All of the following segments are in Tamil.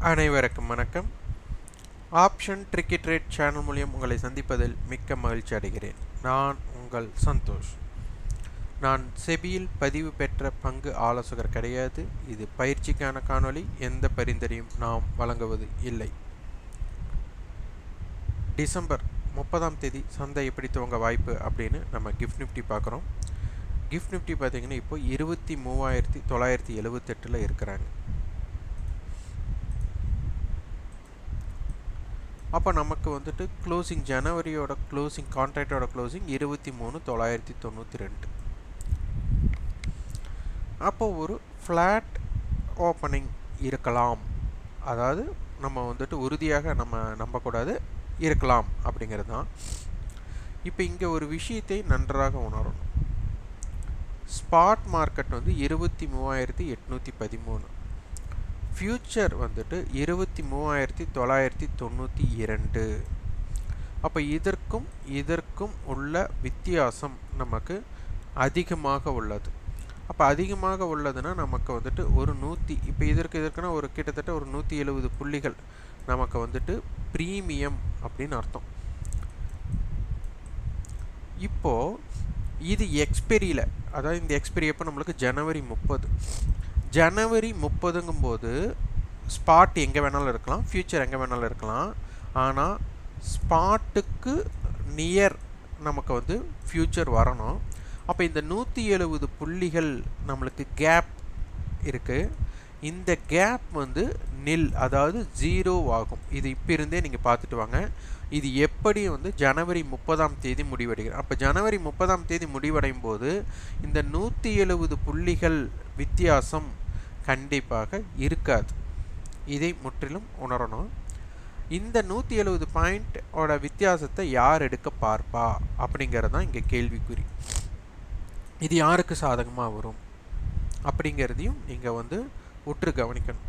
அனைவருக்கும் வணக்கம். ஆப்ஷன் ட்ரிக்கி ட்ரேட் சேனல் மூலியம் உங்களை சந்திப்பதில் மிக்க மகிழ்ச்சி அடைகிறேன். நான் உங்கள் சந்தோஷ். நான் செபியில் பதிவு பெற்ற பங்கு ஆலோசகர் கிடையாது. இது பயிற்சிக்கான காணொளி. எந்த பரிந்துரையும் நாம் வழங்குவது இல்லை. டிசம்பர் 30ஆம் தேதி சந்தை எப்படி துவங்க வாய்ப்பு அப்படின்னு நம்ம கிஃப்ட் நிஃப்டி பார்க்குறோம். கிஃப்ட் நிஃப்டி பார்த்தீங்கன்னா இப்போ 23,978 இருக்கிறாங்க. அப்போ நமக்கு வந்துட்டு க்ளோசிங் ஜனவரியோட க்ளோசிங் கான்ட்ராக்டோட க்ளோசிங் 23,992. அப்போ ஒரு ஃப்ளாட் ஓப்பனிங் இருக்கலாம். அதாவது நம்ம வந்துட்டு உறுதியாக நம்ம நம்பக்கூடாது, இருக்கலாம் அப்படிங்கிறது தான். இப்போ இங்கே ஒரு விஷயத்தை நன்றாக உணரணும். ஸ்பாட் மார்க்கெட் வந்து 23,813, ஃப்யூச்சர் வந்துட்டு 23,992. அப்போ இதற்கும் உள்ள வித்தியாசம் நமக்கு அதிகமாக உள்ளது. அப்போ அதிகமாக உள்ளதுன்னா நமக்கு வந்துட்டு ஒரு இப்போ இதற்குன்னா ஒரு கிட்டத்தட்ட ஒரு 170 புள்ளிகள் நமக்கு வந்துட்டு ப்ரீமியம் அப்படின்னு அர்த்தம். இப்போது இது எக்ஸ்பெரியில், அதாவது இந்த எக்ஸ்பெரி எப்போ நம்மளுக்கு ஜனவரி 30ங்கும்போது ஸ்பாட் எங்கே வேணாலும் இருக்கலாம், ஃப்யூச்சர் எங்கே வேணாலும் இருக்கலாம். ஆனால் ஸ்பாட்டுக்கு நியர் நமக்கு வந்து ஃப்யூச்சர் வரணும். அப்போ இந்த 170 புள்ளிகள் நம்மளுக்கு கேப் இருக்குது. இந்த கேப் வந்து நில், அதாவது 0 ஆகும். இது இப்போ இருந்தே நீங்கள் பார்த்துட்டு வாங்க. இது எப்படி வந்து ஜனவரி 30ஆம் தேதி முடிவடைகிறது. அப்போ ஜனவரி 30ஆம் தேதி முடிவடையும் போது இந்த 170 புள்ளிகள் வித்தியாசம் கண்டிப்பாக இருக்காது. இதை முற்றிலும் உணரணும். இந்த 170 பாயிண்டோட வித்தியாசத்தை யார் எடுக்க பார்ப்பா அப்படிங்கிறது தான் இங்கே கேள்விக்குறி. இது யாருக்கு சாதகமாக வரும் அப்படிங்கிறதையும் நீங்கள் வந்து உற்று கவனிக்கணும்.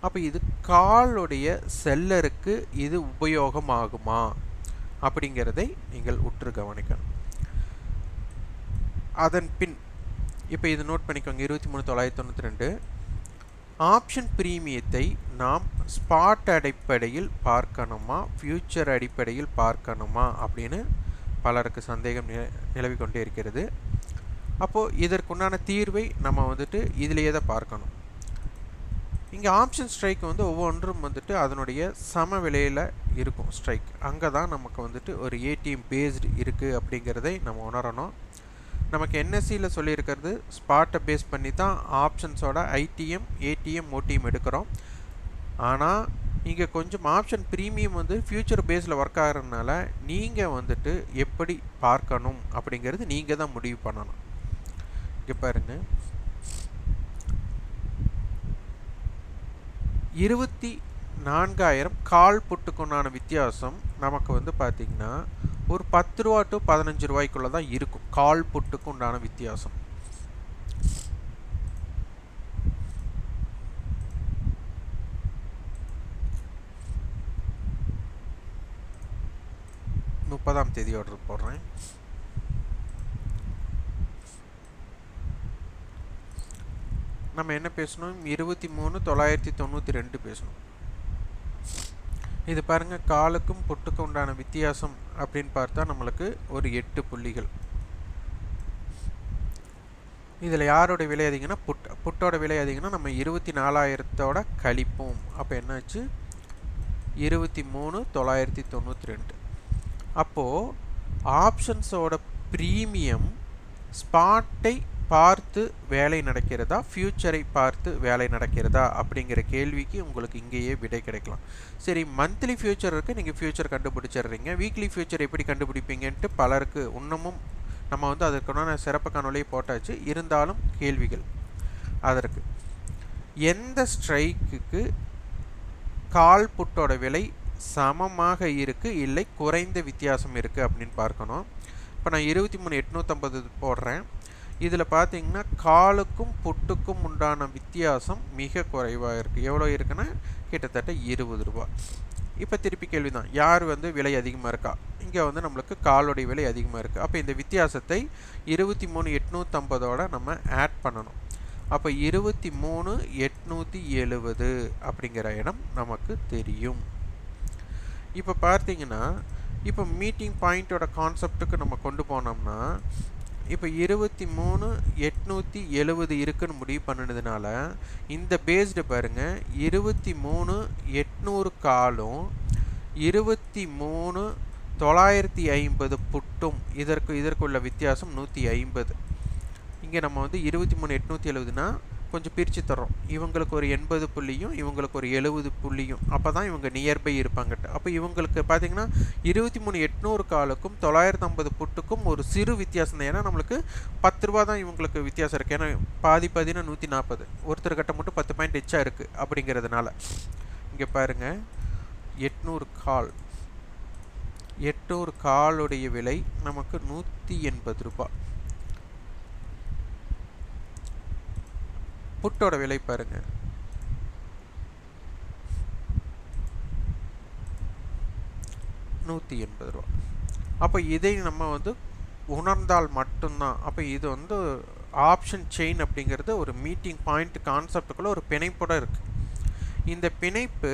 அப்போ இது காலுடைய செல்லருக்கு இது உபயோகமாகுமா அப்படிங்கிறதை நீங்கள் உற்று கவனிக்கணும். அதன் பின் இப்போ இது நோட் பண்ணிக்கோங்க. 23,992 ஆப்ஷன் ப்ரீமியத்தை நாம் ஸ்பாட் அடிப்படையில் பார்க்கணுமா, ஃப்யூச்சர் அடிப்படையில் பார்க்கணுமா அப்படின்னு பலருக்கு சந்தேகம் நிலவி கொண்டே இருக்கிறது. அப்போது இதற்குண்டான தீர்வை நம்ம வந்துட்டு இதிலேயே தான் பார்க்கணும். இங்கே ஆப்ஷன் ஸ்ட்ரைக் வந்து ஒவ்வொன்றும் வந்துட்டு அதனுடைய சம விலையில் இருக்கும் ஸ்ட்ரைக். அங்கே தான் நமக்கு வந்துட்டு ஒரு ஏடிஎம் பேஸ்டு இருக்குது அப்படிங்கிறதை நம்ம உணரணும். நமக்கு என்எஸ்சியில் சொல்லியிருக்கிறது ஸ்பாட்டை பேஸ் பண்ணி தான் ஆப்ஷன்ஸோட ஐடிஎம், ஏடிஎம், ஓடிஎம் எடுக்கிறோம். ஆனால் இங்கே கொஞ்சம் ஆப்ஷன் ப்ரீமியம் வந்து ஃப்யூச்சர் பேஸில் ஒர்க் ஆகிறதுனால நீங்கள் வந்துட்டு எப்படி பார்க்கணும் அப்படிங்கிறது நீங்கள் தான் முடிவு பண்ணணும். இங்கே பாருங்கள், 24,000 கால் புட்டுக்குண்டான வித்தியாசம் நமக்கு வந்து பார்த்திங்கன்னா ஒரு 10 ரூபா டு 15 ரூபாய்க்குள்ளே தான் இருக்கும். கால் புட்டுக்கு உண்டான வித்தியாசம். முப்பதாம் தேதி ஆர்டர் போடுறேன். நம்ம என்ன பேசணும்? 23,992 பேசணும். இது பாருங்கள், காலுக்கும் புட்டுக்கும் உண்டான வித்தியாசம் அப்படின்னு பார்த்தா நம்மளுக்கு ஒரு 8 புள்ளிகள். இதில் யாரோட விலை அதிகம்னா புட்டோட விலை அதிகம்னா நம்ம 24,000 கழிப்போம். அப்போ என்னாச்சு? 23,992. அப்போது ஆப்ஷன்ஸோட ப்ரீமியம் ஸ்பாட்டை பார்த்து வேலை நடக்கிறதா, ஃப்யூச்சரை பார்த்து வேலை நடக்கிறதா அப்படிங்கிற கேள்விக்கு உங்களுக்கு இங்கேயே விடை கிடைக்கலாம். சரி, மந்த்லி ஃப்யூச்சர் இருக்குது, நீங்கள் ஃப்யூச்சர் கண்டுபிடிச்சிடுறீங்க. வீக்லி ஃப்யூச்சர் எப்படி கண்டுபிடிப்பீங்கன்ட்டு பலருக்கு இன்னமும் நம்ம வந்து அதற்கான சிறப்பு காணொலியை போட்டாச்சு. இருந்தாலும் கேள்விகள் அதற்கு எந்த ஸ்ட்ரைக்குக்கு கால் புட்டோட விலை சமமாக இருக்குது, இல்லை குறைந்த வித்தியாசம் இருக்குது அப்படின்னு பார்க்கணும். இப்போ நான் 23,850 போடுறேன். இதில் பார்த்தீங்கன்னா காலுக்கும் புட்டுக்கும் உண்டான வித்தியாசம் மிக குறைவாக இருக்குது. எவ்வளோ இருக்குன்னா கிட்டத்தட்ட 20 ரூபா. இப்போ திருப்பி கேள்வி தான், யார் வந்து விலை அதிகமாக இருக்கா? இங்கே வந்து நம்மளுக்கு காலுடைய விலை அதிகமாக இருக்குது. அப்போ இந்த வித்தியாசத்தை 23,850 நம்ம ஆட் பண்ணணும். அப்போ 23,870 அப்படிங்கிற இடம் நமக்கு தெரியும். இப்போ பார்த்தீங்கன்னா இப்போ மீட்டிங் பாயிண்ட்டோட கான்செப்டுக்கு நம்ம கொண்டு போனோம்னா இப்போ 23,870 இருக்குன்னு முடிவு பண்ணினதுனால இந்த பேஸ்டு பாருங்கள் 23,800 காலும் 23,950 புட்டும் இதற்குள்ள வித்தியாசம் 150. இங்கே நம்ம வந்து 23,870னா கொஞ்சம் பிரித்து தரோம். இவங்களுக்கு ஒரு 80 புள்ளியும் இவங்களுக்கு ஒரு 70 புள்ளியும். அப்போ தான் இவங்க நியர்பை இருப்பாங்கட்டு. அப்போ இவங்களுக்கு பார்த்தீங்கன்னா 23,800 காலுக்கும் 950 புட்டுக்கும் ஒரு சிறு வித்தியாசம் தான். ஏன்னா நம்மளுக்கு 10 ரூபா தான் இவங்களுக்கு வித்தியாசம் இருக்குது. ஏன்னா பாதி 140 ஒருத்தர் கட்ட மட்டும் 10 பாயிண்ட் எச்சா இருக்குது அப்படிங்கிறதுனால. இங்கே பாருங்கள் 800 காலுடைய விலை நமக்கு 180 ரூபாய். புட்டோட விலை பாருங்க 180 ரூபா. அப்போ இதை நம்ம வந்து உணர்ந்தால் மட்டும்தான். அப்போ இது வந்து ஆப்ஷன் செயின் அப்படிங்கிறது ஒரு மீட்டிங் பாயிண்ட் கான்செப்டுக்குள்ள ஒரு பிணைப்போட இருக்குது. இந்த பிணைப்பு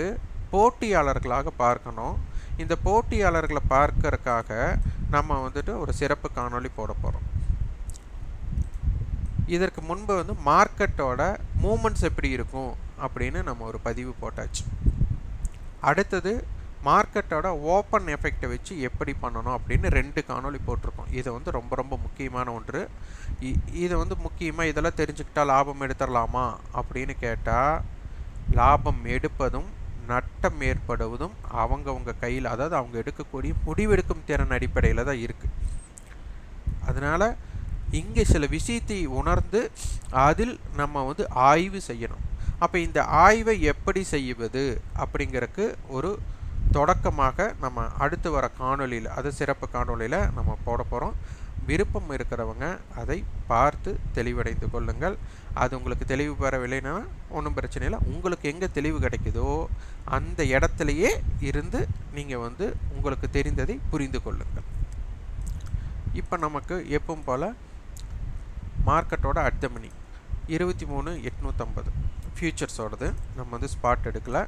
போட்டியாளர்களாக பார்க்கணும். இந்த போட்டியாளர்களை பார்க்கறதுக்காக நம்ம வந்துட்டு ஒரு சிறப்பு காணொளி போட போகிறோம். இதற்கு முன்பு வந்து மார்க்கெட்டோட மூமெண்ட்ஸ் எப்படி இருக்கும் அப்படின்னு நம்ம ஒரு பதிவு போட்டாச்சு. அடுத்தது மார்க்கெட்டோட ஓப்பன் எஃபெக்டை வச்சு எப்படி பண்ணணும் அப்படின்னு 2 காணொளி போட்டிருக்கோம். இது வந்து ரொம்ப ரொம்ப முக்கியமான ஒன்று. இதை வந்து முக்கியமாக இதெல்லாம் தெரிஞ்சுக்கிட்டால் லாபம் எடுத்துடலாமா அப்படின்னு கேட்டால், லாபம் எடுப்பதும் நட்டம் ஏற்படுவதும் அவங்கவுங்க கையில், அதாவது அவங்க எடுக்கக்கூடிய முடிவெடுக்கும் திறன் அடிப்படையில் தான் இருக்குது. அதனால் இங்கே சில விஷயத்தை உணர்ந்து அதில் நம்ம வந்து ஆய்வு செய்யணும். அப்போ இந்த ஆய்வை எப்படி செய்வது அப்படிங்கிறதுக்கு ஒரு தொடக்கமாக நம்ம அடுத்து வர காணொலியில், அது சிறப்பு காணொலியில் நம்ம போட போகிறோம். விருப்பம் இருக்கிறவங்க அதை பார்த்து தெளிவடைந்து கொள்ளுங்கள். அது உங்களுக்கு தெளிவு பெறவில்லைன்னா ஒன்றும் பிரச்சனை இல்லை. உங்களுக்கு எங்கே தெளிவு கிடைக்குதோ அந்த இடத்துலையே இருந்து நீங்கள் வந்து உங்களுக்கு தெரிந்ததை புரிந்து கொள்ளுங்கள். இப்போ நமக்கு எப்பவும் போல் மார்க்கெட்டோட அட் த மணி 23,850 ஃபியூச்சர்ஸோடது. நம்ம வந்து ஸ்பாட் எடுக்கலை.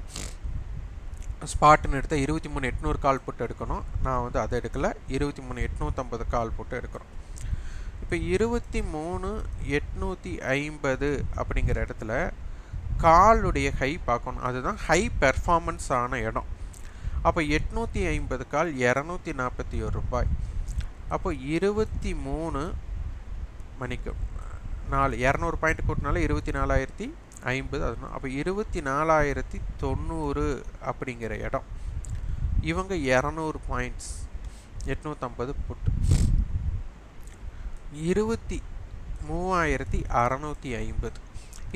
ஸ்பாட்டுன்னு எடுத்தால் 23,800 கால் புட்டு எடுக்கணும். நான் வந்து அதை எடுக்கலை. 23,850 கால் புட்டு எடுக்கிறோம். இப்போ 23,850 அப்படிங்கிற இடத்துல காலுடைய ஹை பார்க்கணும். அதுதான் ஹை பெர்ஃபார்மன்ஸ் ஆன இடம். அப்போ 850 கால் 241 ரூபாய். அப்போ 23 மணிக்கு 200 பாயிண்ட் கூட்டினால 24,050. அதுனா அப்போ 24,090 அப்படிங்கிற இடம். இவங்க 200 பாயிண்ட்ஸ் 850 புட்டு 23,650.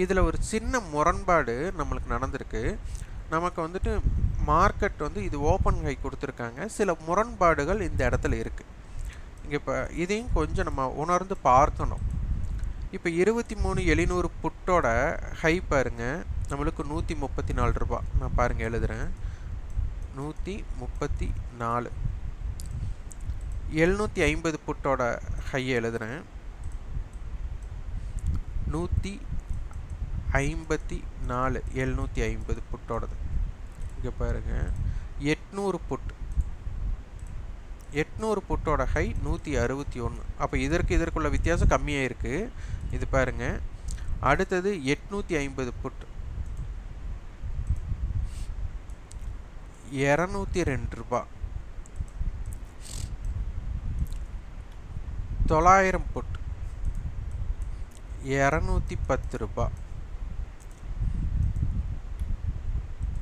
இதில் ஒரு சின்ன முரண்பாடு நம்மளுக்கு நடந்திருக்கு. நமக்கு வந்துட்டு மார்க்கெட் வந்து இது ஓப்பன் ஹை கொடுத்துருக்காங்க. சில முரண்பாடுகள் இந்த இடத்துல இருக்குது. இங்கே இப்போ இதையும் கொஞ்சம் நம்ம உணர்ந்து பார்க்கணும். இப்போ 23,700 புட்டோட ஹை பாருங்கள், நம்மளுக்கு 134 ரூபா. நான் பாருங்கள் எழுதுகிறேன், 134. 750 புட்டோட ஹையை எழுதுகிறேன், 154. 750 புட்டோடது. இங்கே பாருங்கள் 800 புட். 800 புட்டோட ஹை 161. அப்போ இதற்குள்ள வித்தியாசம் கம்மியாக இருக்குது. இது பாருங்கள். அடுத்தது 850 புட் 202 ரூபா. 900 புட் 210 ரூபா.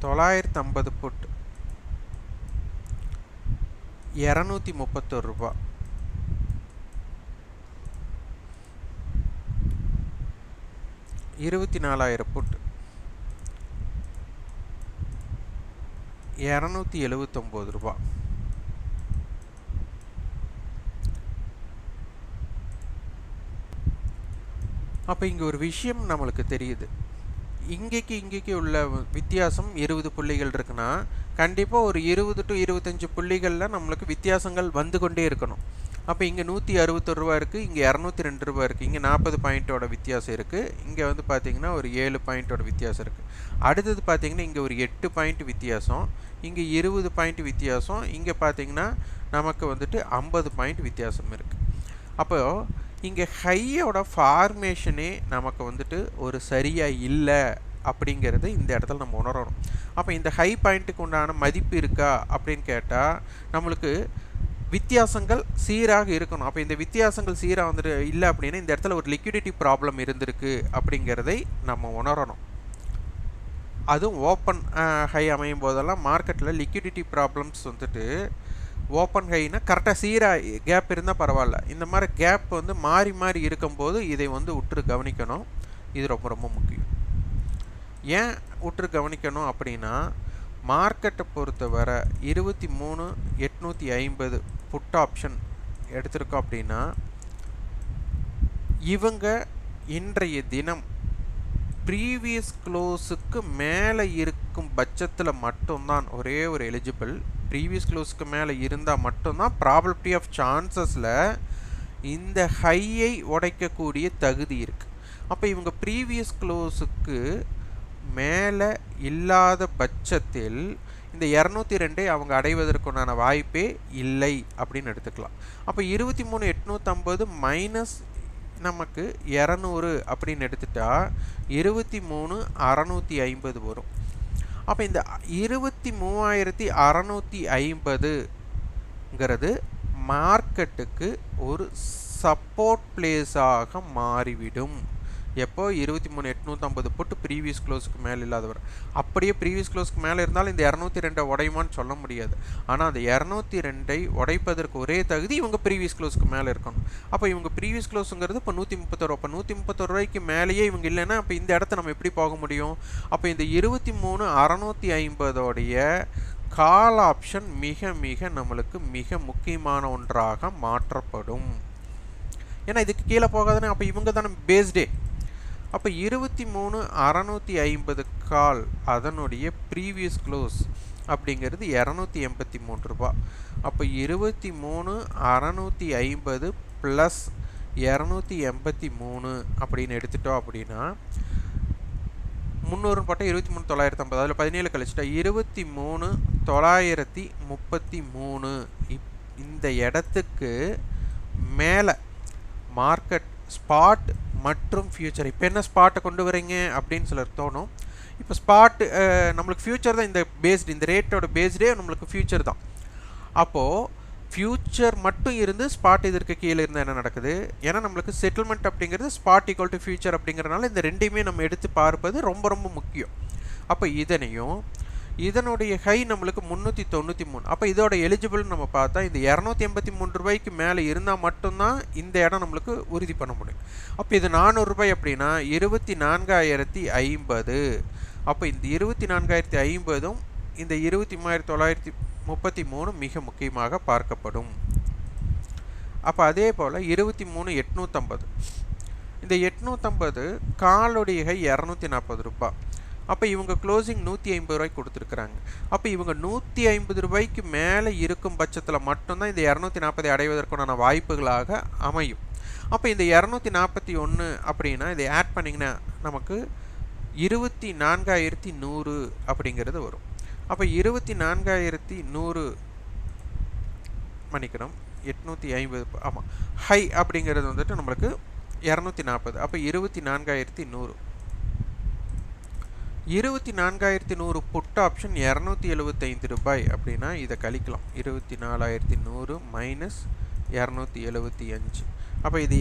950 புட் 231 ரூபா. 24,000 புட் 279 ரூபா. அப்போ இங்கே ஒரு விஷயம் நம்மளுக்கு தெரியுது. இங்கேக்கு உள்ள வித்தியாசம் 20 புள்ளிகள் இருக்குன்னா கண்டிப்பாக ஒரு 20 to 25 புள்ளிகளில் நம்மளுக்கு வித்தியாசங்கள் வந்து கொண்டே இருக்கணும். அப்போ இங்கே 161 ரூபா இருக்குது, இங்கே 202 ரூபா இருக்குது, இங்கே 40 பாயிண்ட்டோட வித்தியாசம் இருக்குது, இங்கே வந்து பார்த்திங்கன்னா ஒரு 7 பாயிண்ட்டோட வித்தியாசம் இருக்குது. அடுத்தது பார்த்திங்கன்னா இங்கே ஒரு 8 பாயிண்ட் வித்தியாசம், இங்கே 20 பாயிண்ட் வித்தியாசம், இங்கே பார்த்திங்கன்னா நமக்கு வந்துட்டு 50 பாயிண்ட் வித்தியாசம் இருக்குது. அப்போது இங்கே ஹையோட ஃபார்மேஷனே நமக்கு வந்துட்டு ஒரு சரியாக இல்லை அப்படிங்கிறது இந்த இடத்துல நம்ம உணரணும். அப்போ இந்த ஹை பாயிண்ட்டுக்கு உண்டான மதிப்பு இருக்கா அப்படின்னு கேட்டால் நம்மளுக்கு வித்தியாசங்கள் சீராக இருக்கணும். அப்போ இந்த வித்தியாசங்கள் சீராக வந்துட்டு இல்லை அப்படின்னா இந்த இடத்துல ஒரு லிக்விடிட்டி ப்ராப்ளம் இருந்திருக்கு அப்படிங்கிறதை நம்ம உணரணும். அதுவும் ஓப்பன் ஹை அமையும் போதெல்லாம் மார்க்கெட்டில் லிக்விடிட்டி ப்ராப்ளம்ஸ் வந்துட்டு ஓப்பன் ஹைனா கரெக்டாக சீராக கேப் இருந்தால் பரவாயில்ல, இந்த மாதிரி கேப் வந்து மாறி மாறி இருக்கும்போது இதை வந்து உற்று கவனிக்கணும். இது ரொம்ப ரொம்ப முக்கியம். ஏன் உற்று கவனிக்கணும் அப்படின்னா மார்க்கெட்டை பொறுத்தவரை 23,850 புட் ஆப்ஷன் எடுத்திருக்கோம் அப்படின்னா இவங்க இன்றைய தினம் ப்ரீவியஸ் க்ளோஸுக்கு மேலே இருக்கும் பட்சத்தில் மட்டும்தான் ஒரே ஒரு எலிஜிபிள். ப்ரீவியஸ் க்ளோஸுக்கு மேலே இருந்தால் மட்டும்தான் ப்ராபபிலிட்டி ஆஃப் சான்சஸில் இந்த ஹையை உடைக்கக்கூடிய தகுதி இருக்குது. அப்போ இவங்க ப்ரீவியஸ் க்ளோஸுக்கு மேலே இல்லாத பட்சத்தில் இந்த 202 அவங்க அடைவதற்குண்டான வாய்ப்பே இல்லை அப்படின்னு எடுத்துக்கலாம். அப்போ 23,850 மைனஸ் நமக்கு 200 அப்படின்னு எடுத்துட்டா 23,650 வரும். அப்போ இந்த 23,650ங்கிறது மார்க்கெட்டுக்கு ஒரு சப்போர்ட் பிளேஸாக மாறிவிடும். எப்போ 23,850 போட்டு ப்ரீவியஸ் க்ளோஸுக்கு மேலே இல்லாதவர். அப்படியே ப்ரீவியஸ் க்ளோஸுக்கு மேலே இருந்தாலும் இந்த 202 உடையுமான்னு சொல்ல முடியாது. ஆனால் அந்த 202 உடைப்பதற்கு ஒரே தகுதி இவங்க ப்ரீவியஸ் க்ளோஸுக்கு மேலே இருக்கணும். அப்போ இவங்க ப்ரீவியஸ் க்ளோஸுங்கிறது இப்போ 131 ரூபா. இப்போ 131 ரூபாய்க்கு மேலேயே இவங்க இல்லைன்னா அப்போ இந்த இடத்த நம்ம எப்படி போக முடியும்? அப்போ இந்த 23,650 கால் ஆப்ஷன் மிக மிக நம்மளுக்கு மிக முக்கியமான ஒன்றாக மாற்றப்படும். ஏன்னா இதுக்கு கீழே போகாதுன்னு அப்போ இவங்க தானே பேஸ்டே. அப்போ 23,650 கால் அதனுடைய ப்ரீவியஸ் க்ளோஸ் அப்படிங்கிறது 283 ரூபா. அப்போ 23,650 ப்ளஸ் 283 அப்படின்னு எடுத்துட்டோம் அப்படின்னா 300 போட்டால் 23,950, அதில் 17 கழிச்சிட்டா 23,933. இந்த இடத்துக்கு மேலே மார்க்கெட் ஸ்பாட் மற்றும் ஃபியூச்சர். இப்போ என்ன ஸ்பாட்டை கொண்டு வரீங்க அப்படின்னு சிலர் தோணும். இப்போ ஸ்பாட் நம்மளுக்கு ஃபியூச்சர் தான் இந்த பேஸ்டு, இந்த ரேட்டோட பேஸ்டே நம்மளுக்கு ஃபியூச்சர் தான். அப்போது ஃபியூச்சர் மட்டும் இருந்து ஸ்பாட் இதற்கு கீழே இருந்தால் என்ன நடக்குது? ஏன்னா நம்மளுக்கு செட்டில்மெண்ட் அப்படிங்கிறது ஸ்பாட் ஈக்குவல் டு ஃபியூச்சர் அப்படிங்கிறனால இந்த ரெண்டையுமே நம்ம எடுத்து பார்ப்பது ரொம்ப ரொம்ப முக்கியம். அப்போ இதனையும் இதனுடைய ஹை நம்மளுக்கு 393. அப்போ இதோட எலிஜிபிள் நம்ம பார்த்தா இந்த 283 ரூபாய்க்கு மேலே இருந்தால் மட்டும்தான் இந்த இடம் நம்மளுக்கு உறுதி பண்ண முடியும். அப்போ இது 400 ரூபாய் அப்படின்னா 24,050. அப்போ இந்த 24,050 இந்த 23,933 மிக முக்கியமாக பார்க்கப்படும். அப்போ அதே போல் 23,850. இந்த 850 காலுடைய ஹை 240 ரூபாய். அப்போ இவங்க க்ளோசிங் 150 ரூபாய்க்கு கொடுத்துருக்குறாங்க. அப்போ இவங்க 150 ரூபாய்க்கு மேலே இருக்கும் பட்சத்தில் மட்டும்தான் இந்த 240 அடைவதற்கான வாய்ப்புகளாக அமையும். அப்போ இந்த 241 அப்படின்னா இதை ஆட் பண்ணிங்கன்னா நமக்கு 24,100 அப்படிங்கிறது வரும். அப்போ 24,100 மன்னிக்கணும் 850, ஆமாம், ஹை அப்படிங்கிறது வந்துட்டு நம்மளுக்கு 240. அப்போ 24,100. 24,100 புட் ஆப்ஷன் 275 ரூபாய் அப்படின்னா இதை கழிக்கலாம். 24,100 மைனஸ் 275. அப்போ இது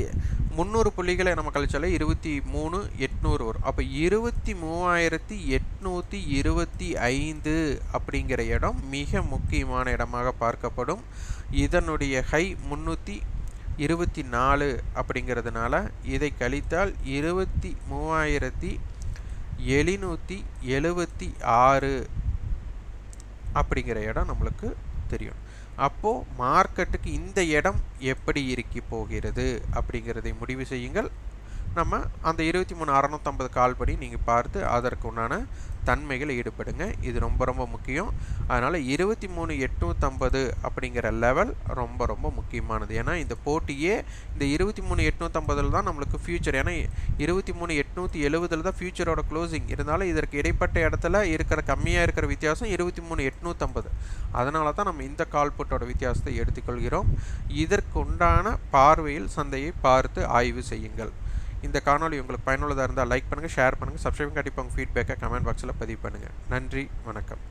300 புள்ளிகளை நம்ம கழிச்சாலே 23,800 வரும். அப்போ 23,825 அப்படிங்கிற இடம் மிக முக்கியமான இடமாக பார்க்கப்படும். இதனுடைய ஹை 324 அப்படிங்கிறதுனால இதை கழித்தால் 23,776 அப்படிங்கிற இடம் நம்மளுக்கு தெரியும். அப்போது மார்க்கெட்டுக்கு இந்த இடம் எப்படி இருக்கி போகிறது அப்படிங்கிறதை முடிவு செய்யுங்கள். நம்ம அந்த 23,650 கால் படி நீங்கள் பார்த்து அதற்கு உண்டான தன்மைகள் ஈடுபடுங்க. இது ரொம்ப ரொம்ப முக்கியம். அதனால் 23,850 அப்படிங்கிற லெவல் ரொம்ப ரொம்ப முக்கியமானது. ஏன்னா இந்த போட்டியே இந்த 23,850 தான் நம்மளுக்கு ஃபியூச்சர். ஏன்னா 23,870 தான் ஃபியூச்சரோட க்ளோசிங். இருந்தாலும் இதற்கு இடைப்பட்ட இடத்துல இருக்கிற கம்மியாக இருக்கிற வித்தியாசம் 23,850. அதனால தான் நம்ம இந்த கால் புட்டோட வித்தியாசத்தை எடுத்துக்கொள்கிறோம். இதற்கு உண்டான பார்வையில் சந்தையை பார்த்து ஆய்வு செய்யுங்கள். இந்த காணொளி உங்களுக்கு பயனுள்ளதாக இருந்தால் லைக் பண்ணுங்கள், ஷேர் பண்ணுங்கள், சப்ஸ்கிரைப், கண்டிப்பாக உங்கள் ஃபீட்பேக்கை கமெண்ட் பாக்ஸில் பதிவு பண்ணுங்கள். நன்றி, வணக்கம்.